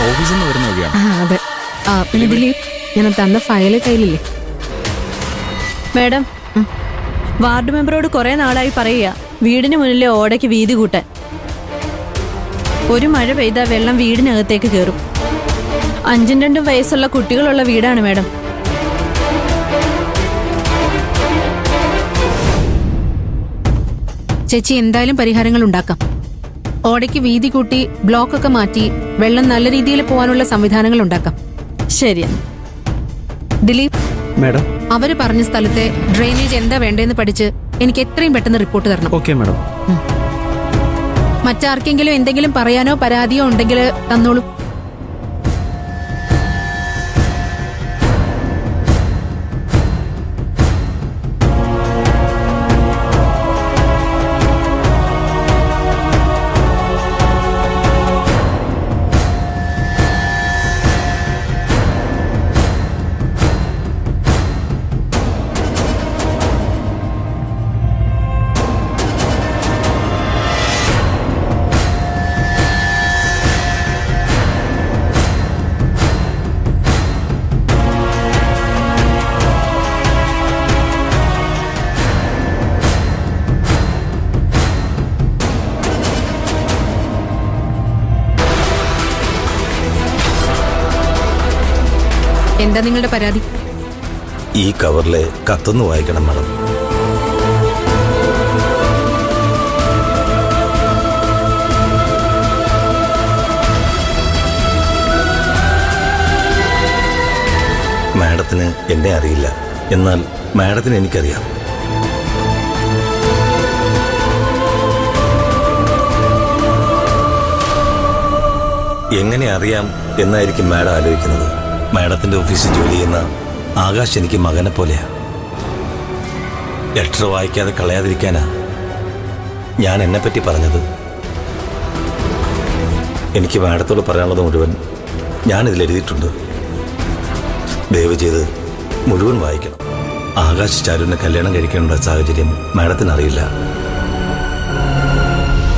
ഓഫീസിൽ നിന്ന് വരുന്ന വഴിയാണ്. അതെ. പിന്നെ ദിലീപ്, ഞാൻ തന്ന ഫയല് കയ്യിലില്ലേ? മാഡം, വാർഡ് മെമ്പറോട് കുറെ നാളായി പറയുക വീടിന് മുന്നിലെ ഓടയ്ക്ക് വീതി കൂട്ടാൻ. ഒരു മഴ പെയ്താൽ വെള്ളം വീടിനകത്തേക്ക് കയറും. 5ഉം 2ഉം വയസ്സുള്ള കുട്ടികളുള്ള വീടാണ് മാഡം. ചേച്ചി, എന്തായാലും പരിഹാരങ്ങൾ ഉണ്ടാക്കാം. ഓടയ്ക്ക് വീതി കൂട്ടി ബ്ലോക്കൊക്കെ മാറ്റി വെള്ളം നല്ല രീതിയിൽ പോകാനുള്ള സംവിധാനങ്ങൾ ഉണ്ടാക്കാം. ശരിയാ ദിലീപ് മാഡം, അവര് പറഞ്ഞ സ്ഥലത്തെ ഡ്രെയിനേജ് എന്താ വേണ്ടതെന്ന് പഠിച്ച് എനിക്ക് എത്രയും പെട്ടെന്ന് റിപ്പോർട്ട് തരണം. Okay madam. മറ്റാർക്കെങ്കിലും എന്തെങ്കിലും പറയാനോ പരാതിയോ ഉണ്ടെങ്കിൽ തന്നോളൂ. എന്താ നിങ്ങളുടെ പരാതി? ഈ കവറിലെ കത്തൊന്ന് വായിക്കണം മാഡം. മാഡത്തിന് എന്നെ അറിയില്ല, എന്നാൽ മാഡത്തിന് എനിക്കറിയാം. എങ്ങനെ അറിയാം എന്നായിരിക്കും മാഡം ആലോചിക്കുന്നത്. മാഡത്തിന്റെ ഓഫീസിൽ ജോലി ചെയ്യുന്ന ആകാശ് എനിക്ക് മകനെ പോലെയാ. ലെറ്റർ വായിക്കാതെ കളയാതിരിക്കാനാ ഞാൻ എന്നെപ്പറ്റി പറഞ്ഞത്. എനിക്ക് മാഡത്തോട് പറയാനുള്ളത് മുഴുവൻ ഞാനിതിൽ എഴുതിയിട്ടുണ്ട്. ദയവ് ചെയ്ത് മുഴുവൻ വായിക്കണം. ആകാശ് ചാരുവിനെ കല്യാണം കഴിക്കേണ്ട സാഹചര്യം മാഡത്തിന് അറിയില്ല.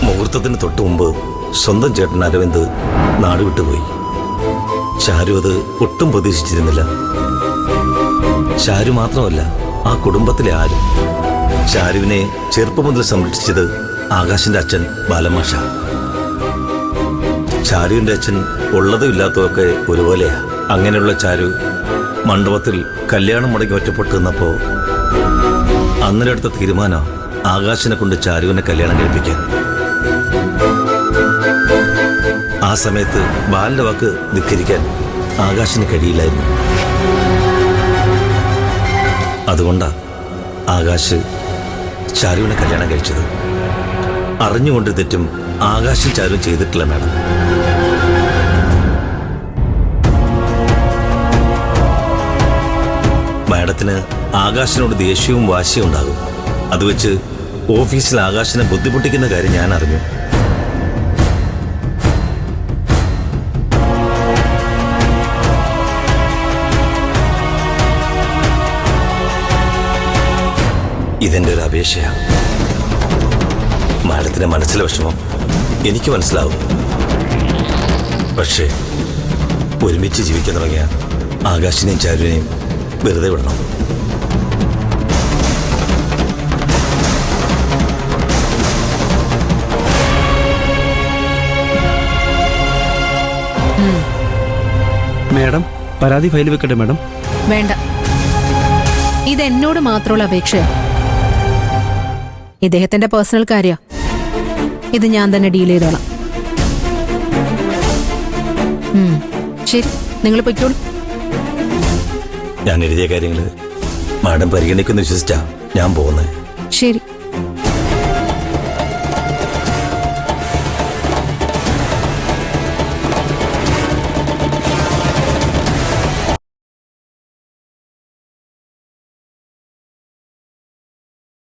മുഹൂർത്തത്തിന് തൊട്ടു മുമ്പ് സ്വന്തം ചേട്ടൻ അരവിന്ദ് നാടുവിട്ടുപോയി. ചാരു അത് ഒട്ടും പ്രതീക്ഷിച്ചിരുന്നില്ല. ചാരു മാത്രമല്ല, ആ കുടുംബത്തിലെ ആരും. ചാരുവിനെ ചെറുപ്പം മുതൽ സംരക്ഷിച്ചത് ആകാശിന്റെ അച്ഛൻ ബാലമാഷ. ചാരുവിന്റെ അച്ഛൻ ഉള്ളതും ഇല്ലാത്തതൊക്കെ ഒരുപോലെയാ. അങ്ങനെയുള്ള ചാരു മണ്ഡപത്തിൽ കല്യാണം മുടങ്ങി ഒറ്റപ്പെട്ടു നിന്നപ്പോ അന്നേരം എടുത്ത തീരുമാനം ആകാശിനെ കൊണ്ട് ചാരുവിനെ കല്യാണം കഴിപ്പിക്കാൻ. ആ സമയത്ത് ബാലന്റെ വാക്ക് ധിക്കരിക്കാൻ ആകാശിന് കഴിയില്ലായിരുന്നു. അതുകൊണ്ടാ ആകാശ് ചാരുവിനെ കല്യാണം കഴിച്ചത്. അറിഞ്ഞുകൊണ്ട് തെറ്റും ആകാശും ചാരുവും ചെയ്തിട്ടില്ല മാഡം. മാഡത്തിന് ആകാശിനോട് ദേഷ്യവും വാശിയും ഉണ്ടാകും. അത് വെച്ച് ഓഫീസിൽ ആകാശിനെ ബുദ്ധിമുട്ടിക്കുന്ന കാര്യം ഞാൻ അറിഞ്ഞു. ഇതെന്റെ ഒരു അപേക്ഷയാണ്. മാഡത്തിന്റെ മനസ്സിലെ വിഷമം എനിക്ക് മനസ്സിലാവും. പക്ഷേ ഒരുമിച്ച് ജീവിക്കാൻ തുടങ്ങിയ ആകാശിനെയും ചാരുവിനെയും വെറുതെ വിടണം. മാഡം, പരാതി ഫയൽ വെക്കട്ടെ മാഡം? വേണ്ട, ഇത് എന്നോട് മാത്രമുള്ള അപേക്ഷയാണ്. ഇദ്ദേഹത്തിന്റെ പേഴ്സണൽ കാര്യ. ഇത് ഞാൻ തന്നെ ഡീൽ ചെയ്തോളാം. ശരി, നിങ്ങൾ പൊയ്ക്കോളൂ. ഞാൻ എഴുതിയ കാര്യങ്ങൾ മാഡം പരിഗണിക്കുന്നു വിശ്വസിച്ചാ ഞാൻ പോകുന്നത്. ശരി.